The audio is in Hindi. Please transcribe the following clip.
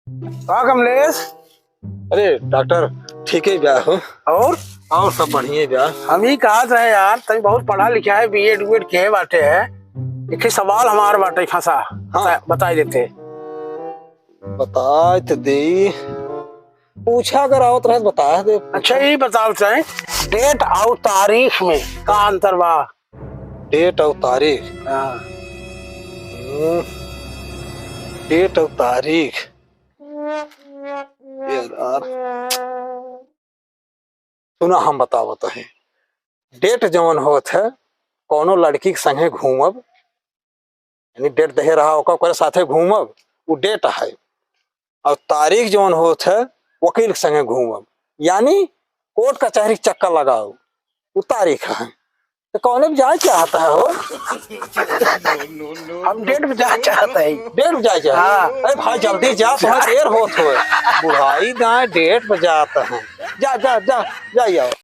हाँ कमलेश। अरे डॉक्टर ठीक है ब्याह हो और सब बढ़िया ब्याह। हम ही कहा था यार, तभी बहुत पढ़ा लिखा है, बीएड उएड किए बाटे है। एक ही सवाल हमार बाटे फंसा। हाँ। बताई देते। बता तो दे, पूछा अगर आओ तो बता दे। अच्छा ये बताओ चाहे डेट और तारीख में का अंतर बा? डेट और तारीख। हाँ। डेट और तारीख यार सुना, हम बतावत है। डेट जवन होत है कोनो लड़की के संगे घूमब, यानी डेट दहे रहा ओकर साथे घूमब, वो डेट है। और तारीख जवन होत है वकील के संगे घूमब, यानी कोर्ट कचहरी के चक्कर लगाओ, वो तारीख है। तो कौन भी जाए चाहता है हो? हम डेट में जा चाहते हैं। डेट में जाए चाहता हाँ। अरे भाई जल्दी जा, तुम्हें देर होत हो। बुढ़ाई गाय डेट में जाता है। जा जा जा जा आओ।